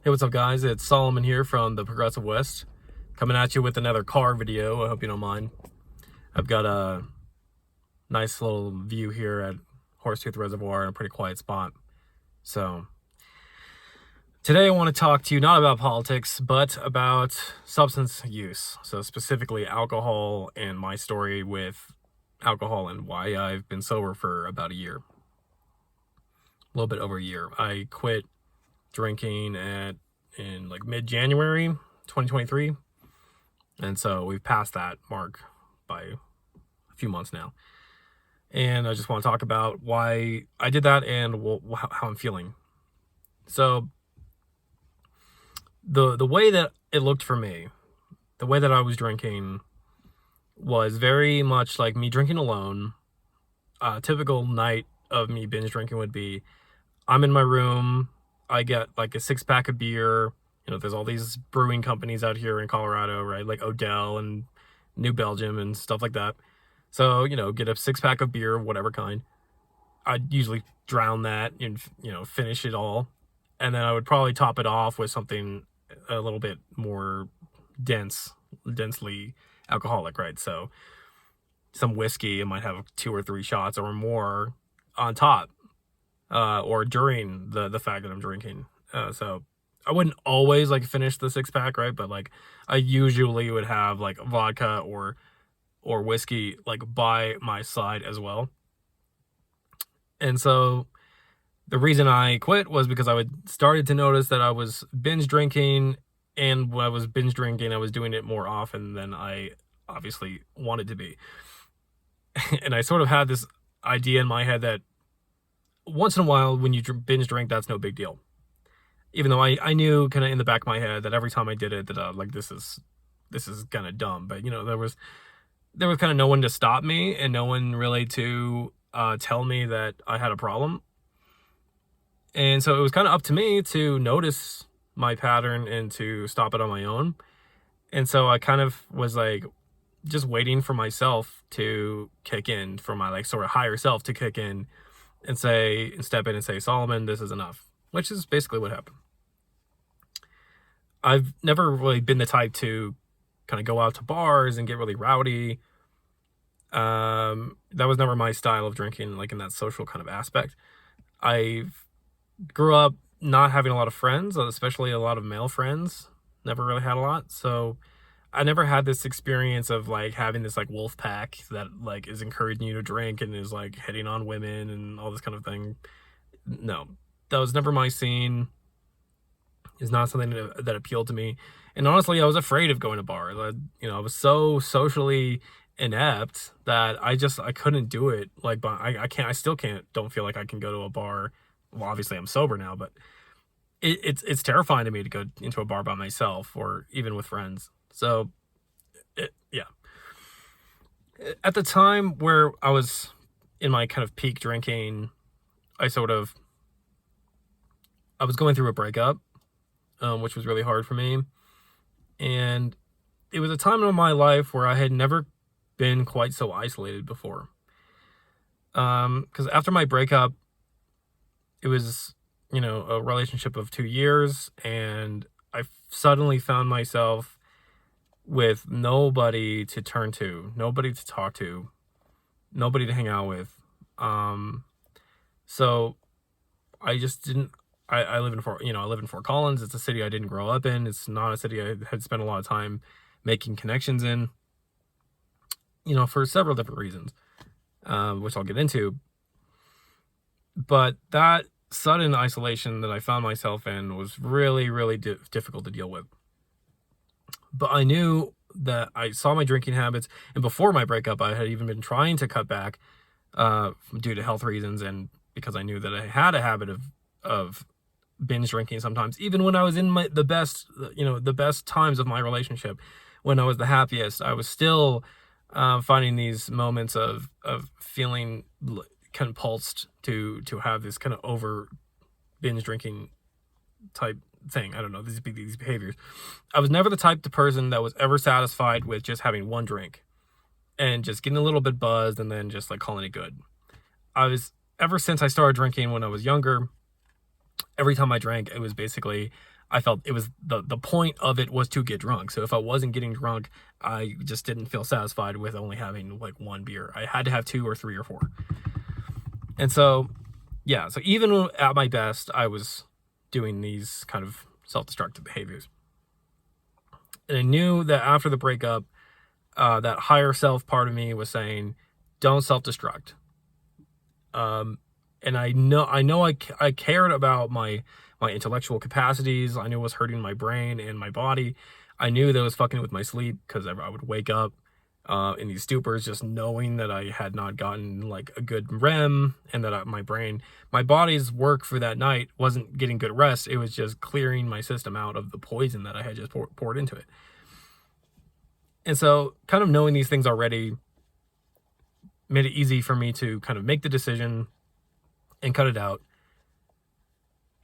Hey, what's up, guys? It's Solomon here from the Progressive West, coming at you with another car video. I hope you don't mind. I've got a nice little view here at Horsetooth Reservoir in a pretty quiet spot. So today I want to talk to you not about politics, but about substance use. So specifically alcohol and my story with alcohol and why I've been sober for about a year. A little bit over a year. I quit drinking in like mid-January 2023. And so we've passed that mark by a few months now. And I just want to talk about why I did that and how I'm feeling. So the way that it looked for me, the way that I was drinking was very much like me drinking alone. A typical night of me binge drinking would be I'm in my room, I get like a 6-pack of beer. There's all these brewing companies out here in Colorado, right? Like Odell and New Belgium and stuff like that. So, get a 6-pack of beer, whatever kind. I'd usually drown that and, finish it all. And then I would probably top it off with something a little bit more densely alcoholic, right? So some whiskey, I might have 2 or 3 shots or more on top, or during the fact that I'm drinking. So I wouldn't always like finish the 6-pack, right? But like I usually would have like vodka or whiskey like by my side as well. And so the reason I quit was because I started to notice that I was binge drinking, and when I was binge drinking, I was doing it more often than I obviously wanted to be. And I sort of had this idea in my head that once in a while when you binge drink, that's no big deal. Even though I knew kind of in the back of my head that every time I did it that like this is kind of dumb. But there was kind of no one to stop me and no one really to tell me that I had a problem. And so it was kind of up to me to notice my pattern and to stop it on my own. And so I kind of was like just waiting for myself to kick in, for my like sort of higher self to kick in and step in and say, Solomon, this is enough. Which is basically what happened. I've never really been the type to kind of go out to bars and get really rowdy. That was never my style of drinking, like in that social kind of aspect. I grew up not having a lot of friends, especially a lot of male friends. Never really had a lot. So I never had this experience of like having this like wolf pack that like is encouraging you to drink and is like hitting on women and all this kind of thing. No. That was never my scene. It's not something that appealed to me. And honestly, I was afraid of going to bars. I was so socially inept that I couldn't do it. Like, but I still don't feel like I can go to a bar. Well, obviously I'm sober now, but it's terrifying to me to go into a bar by myself or even with friends. So, yeah. At the time where I was in my kind of peak drinking, I was going through a breakup, which was really hard for me. And it was a time in my life where I had never been quite so isolated before. Because after my breakup, it was, a relationship of 2 years, and I suddenly found myself with nobody to turn to, nobody to talk to, nobody to hang out with. So I just didn't. I live in Fort Collins. It's a city I didn't grow up in. It's not a city I had spent a lot of time making connections in. For several different reasons, which I'll get into. But that sudden isolation that I found myself in was really, really difficult to deal with. But I knew that I saw my drinking habits, and before my breakup, I had even been trying to cut back due to health reasons, and because I knew that I had a habit of binge drinking sometimes, even when I was in the best times of my relationship, when I was the happiest, I was still finding these moments of feeling compulsed to have this kind of over binge drinking type thing. I don't know, these behaviors. I was never the type of person that was ever satisfied with just having one drink and just getting a little bit buzzed and then just like calling it good. Ever since I started drinking when I was younger, every time I drank, it was basically I felt it was the point of it was to get drunk. So if I wasn't getting drunk, I just didn't feel satisfied with only having like one beer. I had to have 2 or 3 or 4. And so, yeah, so even at my best, I was doing these kind of self-destructive behaviors. And I knew that after the breakup, that higher self part of me was saying, don't self-destruct. And I know I cared about my intellectual capacities. I knew it was hurting my brain and my body. I knew that it was fucking with my sleep, because I would wake up in these stupors just knowing that I had not gotten like a good REM, and that my body's work for that night wasn't getting good rest. It was just clearing my system out of the poison that I had just poured into it. And so kind of knowing these things already made it easy for me to kind of make the decision and cut it out.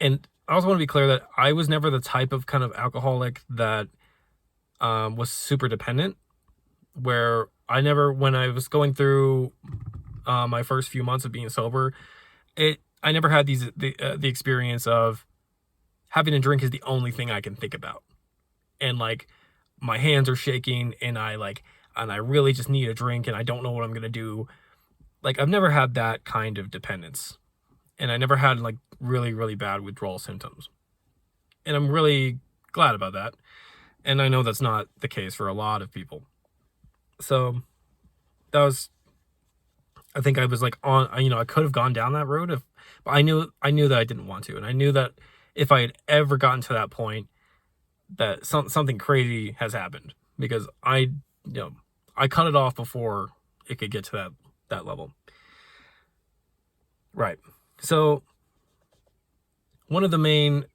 And I also want to be clear that I was never the type of kind of alcoholic that was super dependent, where when I was going through my first few months of being sober, I never had the experience of having a drink is the only thing I can think about. And like my hands are shaking and I really just need a drink and I don't know what I'm going to do. Like I've never had that kind of dependence. And I never had like really, really bad withdrawal symptoms. And I'm really glad about that. And I know that's not the case for a lot of people. So I think I was like I could have gone down that road but I knew that I didn't want to. And I knew that if I had ever gotten to that point, that something crazy has happened, because I cut it off before it could get to that level. Right. So one of the main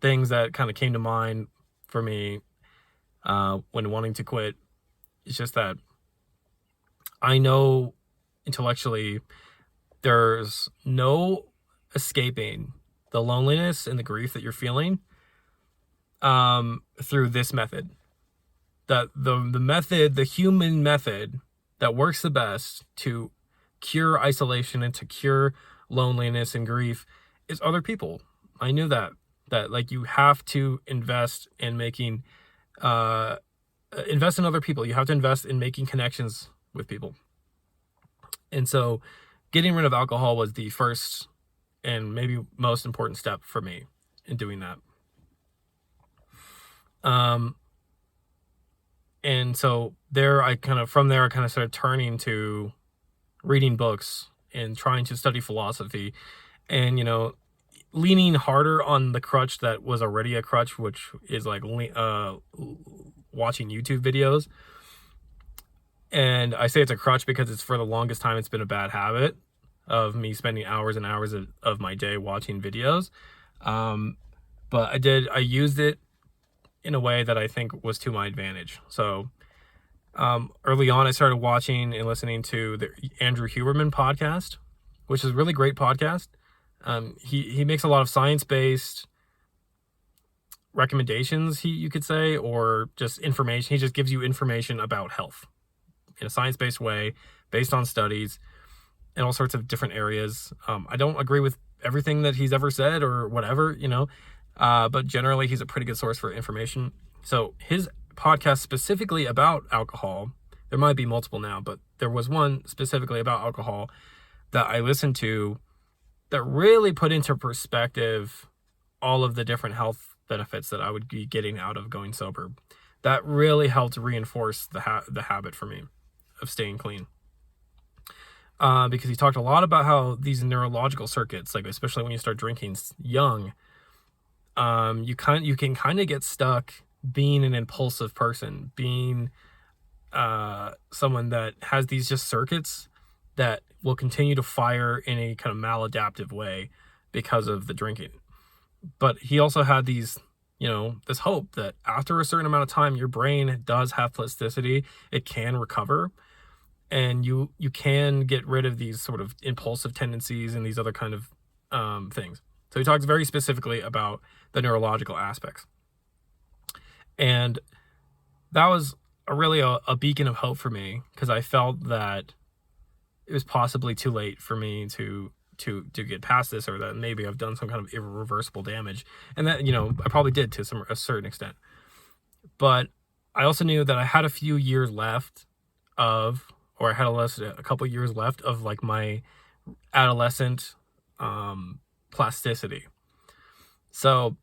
things that kind of came to mind for me when wanting to quit is just that I know intellectually there's no escaping the loneliness and the grief that you're feeling through this method. That the human method that works the best to cure isolation and to cure loneliness and grief is other people. I knew that like you have to invest in making invest in other people. You have to invest in making connections with people. And so getting rid of alcohol was the first and maybe most important step for me in doing that. And so from there I kind of started turning to reading books and trying to study philosophy, and leaning harder on the crutch that was already a crutch, which is like watching YouTube videos. And I say it's a crutch because it's, for the longest time, it's been a bad habit of me spending hours and hours of my day watching videos. But I used it in a way that I think was to my advantage. So early on, I started watching and listening to the Andrew Huberman podcast, which is a really great podcast. He makes a lot of science-based recommendations, you could say, or just information. He just gives you information about health in a science-based way, based on studies in all sorts of different areas. I don't agree with everything that he's ever said or whatever, but generally he's a pretty good source for information. So his podcast specifically about alcohol, there might be multiple now, but there was one specifically about alcohol that I listened to that really put into perspective all of the different health benefits that I would be getting out of going sober. That really helped reinforce the habit for me of staying clean. Because he talked a lot about how these neurological circuits, like especially when you start drinking young, you can kind of get stuck being an impulsive person, being someone that has these just circuits that will continue to fire in a kind of maladaptive way because of the drinking. But he also had these, this hope that after a certain amount of time, your brain does have plasticity. It can recover, and you can get rid of these sort of impulsive tendencies and these other kind of things. So he talks very specifically about the neurological aspects. And that was really a beacon of hope for me, because I felt that it was possibly too late for me to to get past this, or that maybe I've done some kind of irreversible damage. And that, I probably did to a certain extent. But I also knew that I had a few years left or I had a couple years left of like my adolescent plasticity. So,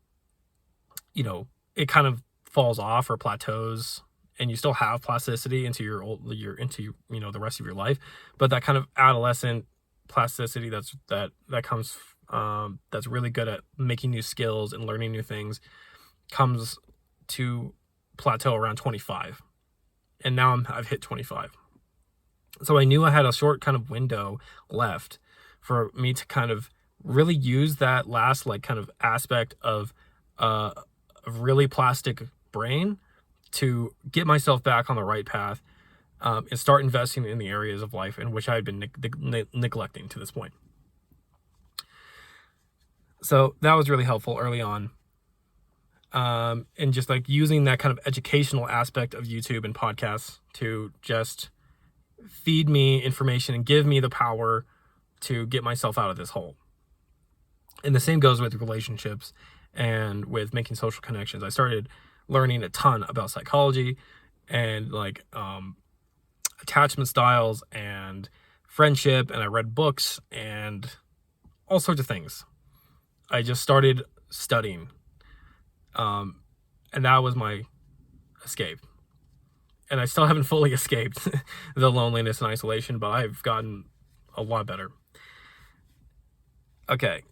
it kind of falls off or plateaus, and you still have plasticity into the rest of your life, but that kind of adolescent plasticity that comes that's really good at making new skills and learning new things comes to plateau around 25. And now I've hit 25. So I knew I had a short kind of window left for me to kind of really use that last like kind of aspect of a really plastic brain to get myself back on the right path, and start investing in the areas of life in which I had been neglecting to this point. So that was really helpful early on. And just like using that kind of educational aspect of YouTube and podcasts to just feed me information and give me the power to get myself out of this hole. And the same goes with relationships and with making social connections. I started learning a ton about psychology and like attachment styles and friendship, and I read books and all sorts of things. I just started studying, and that was my escape. And I still haven't fully escaped the loneliness and isolation, but I've gotten a lot better. Okay.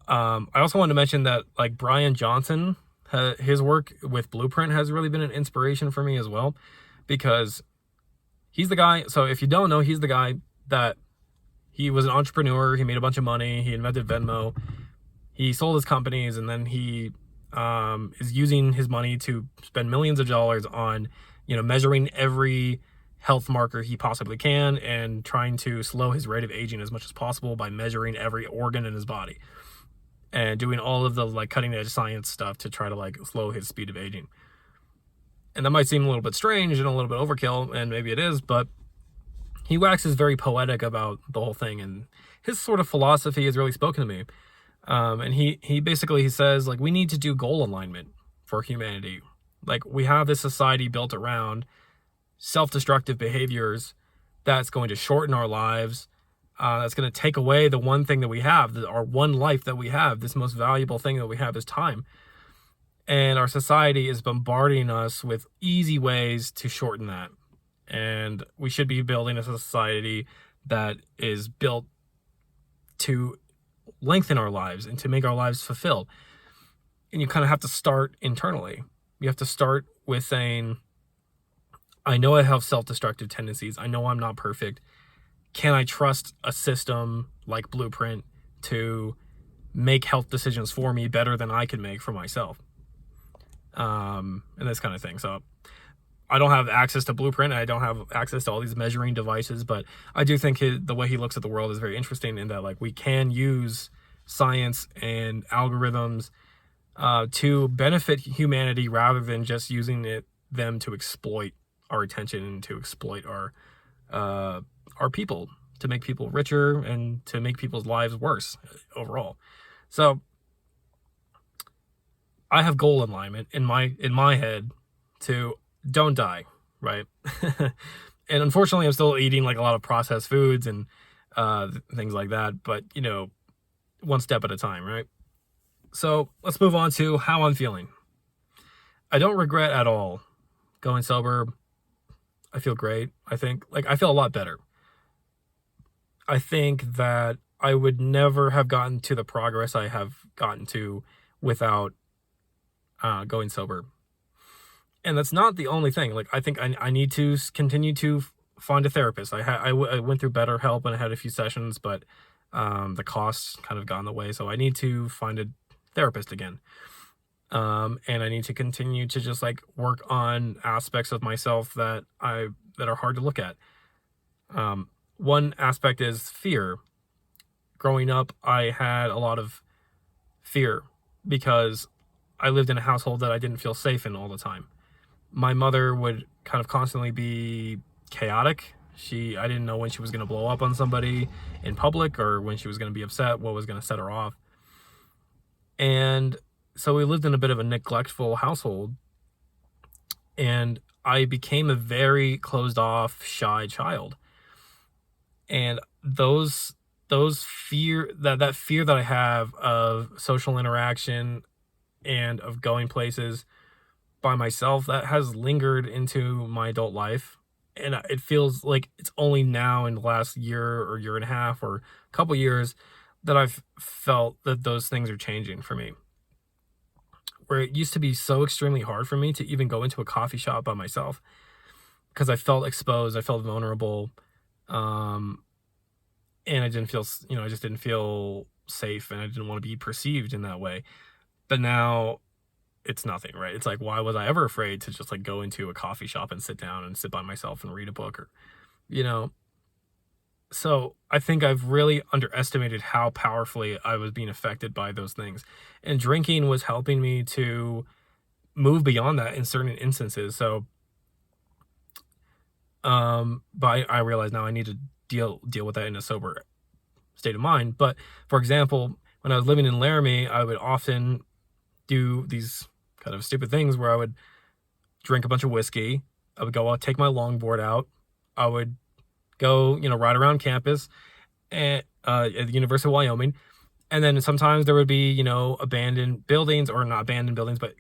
I also wanted to mention that like Brian Johnson, his work with Blueprint has really been an inspiration for me as well, because he's the guy. So if you don't know, he's the guy that he was an entrepreneur. He made a bunch of money. He invented Venmo. He sold his companies, and then he is using his money to spend millions of dollars on, measuring every health marker he possibly can and trying to slow his rate of aging as much as possible by measuring every organ in his body and doing all of the like cutting edge science stuff to try to like slow his speed of aging. And that might seem a little bit strange and a little bit overkill, and maybe it is, but he waxes very poetic about the whole thing, and his sort of philosophy has really spoken to me. And he basically says like we need to do goal alignment for humanity. Like we have this society built around self-destructive behaviors that's going to shorten our lives. That's going to take away the one thing that we have, our one life that we have. This most valuable thing that we have is time. And our society is bombarding us with easy ways to shorten that. And we should be building a society that is built to lengthen our lives and to make our lives fulfilled. And you kind of have to start internally. You have to start with saying, I know I have self-destructive tendencies. I know I'm not perfect. Can I trust a system like Blueprint to make health decisions for me better than I can make for myself? And this kind of thing. So I don't have access to Blueprint. I don't have access to all these measuring devices, but I do think the way he looks at the world is very interesting, in that like we can use science and algorithms to benefit humanity rather than just using them to exploit our attention and to exploit our people, to make people richer and to make people's lives worse overall. So I have goal alignment in my head to don't die, right? And unfortunately, I'm still eating like a lot of processed foods and things like that, but one step at a time, right? So let's move on to how I'm feeling. I don't regret at all going sober. I feel great. I think I feel a lot better. I think that I would never have gotten to the progress I have gotten to without going sober. And that's not the only thing. Like I think I need to continue to find a therapist. I went through BetterHelp and I had a few sessions, but the costs kind of got in the way. So I need to find a therapist again. And I need to continue to just like work on aspects of myself that are hard to look at. One aspect is fear. Growing up, I had a lot of fear because I lived in a household that I didn't feel safe in all the time. My mother would kind of constantly be chaotic. I didn't know when she was going to blow up on somebody in public or when she was going to be upset, what was going to set her off. And so we lived in a bit of a neglectful household, and I became a very closed off, shy child. And those fear that fear that I have of social interaction and of going places by myself, that has lingered into my adult life. And it feels like it's only now in the last year or year and a half or a couple years that I've felt that those things are changing for me. Where it used to be so extremely hard for me to even go into a coffee shop by myself because I felt exposed, I felt vulnerable, and I didn't feel, I just didn't feel safe, and I didn't want to be perceived in that way. But now it's nothing, right? It's like, why was I ever afraid to just like go into a coffee shop and sit down and sit by myself and read a book, or, So I think I've really underestimated how powerfully I was being affected by those things. And drinking was helping me to move beyond that in certain instances. So, but I realize now I need to deal with that in a sober state of mind. But for example, when I was living in Laramie, I would often do these kind of stupid things where I would drink a bunch of whiskey. I would go out, take my longboard out. I would go, ride around campus at the University of Wyoming. And then sometimes there would be, abandoned buildings, or not abandoned buildings, but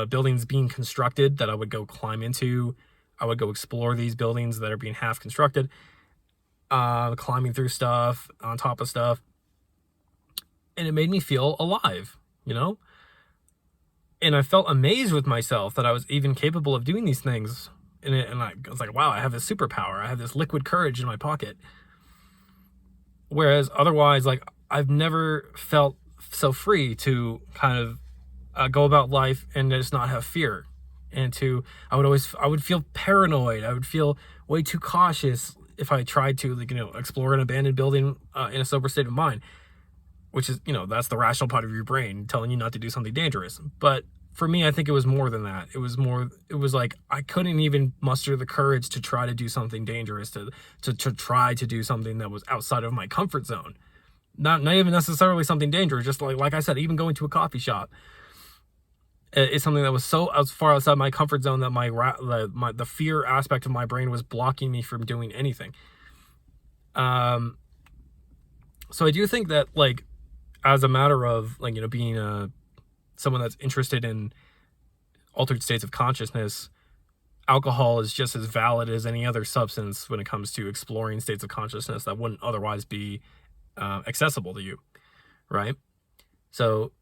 buildings being constructed that I would go climb into. I would go explore these buildings that are being half constructed, climbing through stuff, on top of stuff. And it made me feel alive, And I felt amazed with myself that I was even capable of doing these things. And I was like, wow, I have this superpower. I have this liquid courage in my pocket. Whereas otherwise, like, I've never felt so free to kind of go about life and just not have fear. And I would feel paranoid. I would feel way too cautious if I tried to, explore an abandoned building in a sober state of mind, which is, that's the rational part of your brain telling you not to do something dangerous. But for me, I think it was more than that. It was like I couldn't even muster the courage to try to do something dangerous, to try to do something that was outside of my comfort zone. Not even necessarily something dangerous, just like I said, even going to a coffee shop is something that was so as far outside my comfort zone that the fear aspect of my brain was blocking me from doing anything. So I do think that, like, as a matter of, like, being someone that's interested in altered states of consciousness, alcohol is just as valid as any other substance when it comes to exploring states of consciousness that wouldn't otherwise be accessible to you, right? So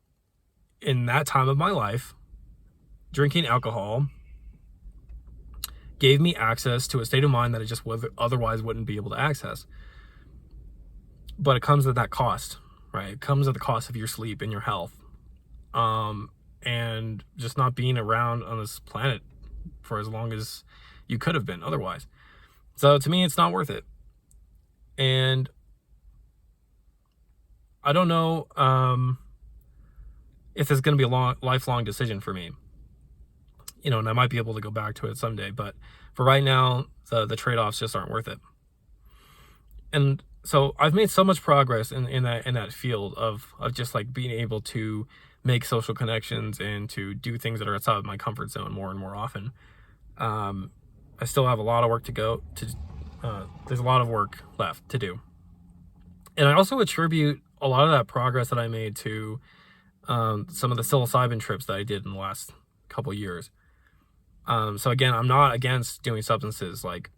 in that time of my life, drinking alcohol gave me access to a state of mind that I just otherwise wouldn't be able to access. But it comes at that cost, right? It comes at the cost of your sleep and your health, and just not being around on this planet for as long as you could have been otherwise. So to me, it's not worth it. And I don't know if it's going to be a lifelong decision for me. And I might be able to go back to it someday, but for right now, the trade-offs just aren't worth it. And so I've made so much progress in that field of just like being able to make social connections and to do things that are outside of my comfort zone more and more often. I still have a lot of work to go to. There's a lot of work left to do. And I also attribute a lot of that progress that I made to some of the psilocybin trips that I did in the last couple years. So again, I'm not against doing substances like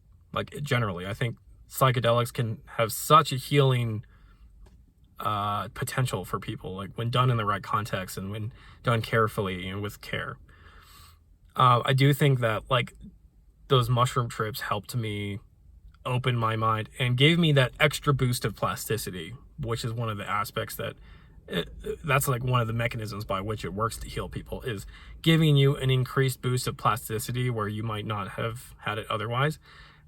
generally. I think psychedelics can have such a healing potential for people, like when done in the right context and when done carefully and with care. I do think that, like, those mushroom trips helped me open my mind and gave me that extra boost of plasticity, which is one of the aspects that's like one of the mechanisms by which it works to heal people, is giving you an increased boost of plasticity where you might not have had it otherwise.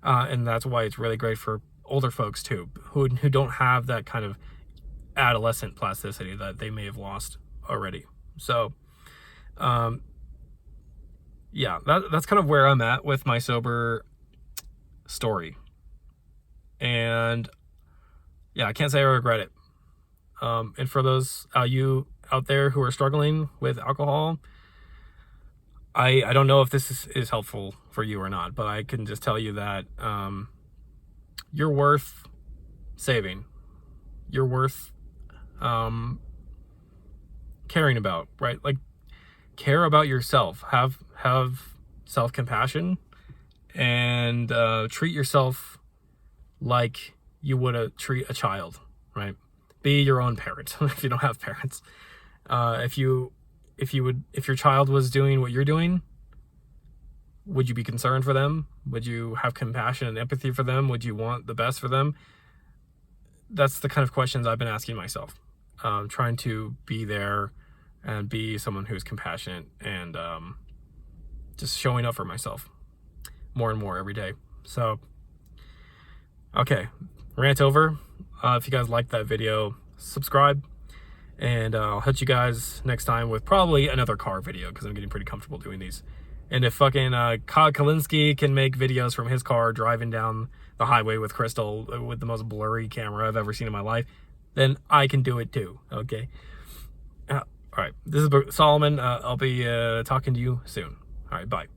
And that's why it's really great for older folks too, who don't have that kind of adolescent plasticity that they may have lost already. So, yeah, that's kind of where I'm at with my sober story. And yeah, I can't say I regret it. And for those you out there who are struggling with alcohol, I don't know if this is helpful for you or not, but I can just tell you that you're worth saving. You're worth caring about, right? Like, care about yourself. Have self-compassion, and treat yourself like you would treat a child, right? Be your own parent if you don't have parents. If your child was doing what you're doing, would you be concerned for them? Would you have compassion and empathy for them? Would you want the best for them? That's the kind of questions I've been asking myself. Trying to be there and be someone who's compassionate, and just showing up for myself more and more every day. So, okay, rant over. If you guys liked that video, subscribe, and I'll hit you guys next time with probably another car video, because I'm getting pretty comfortable doing these. And if fucking Kyle Kalinske can make videos from his car driving down the highway with Crystal with the most blurry camera I've ever seen in my life, then I can do it too, okay? All right, this is Solomon. I'll be talking to you soon. All right, bye.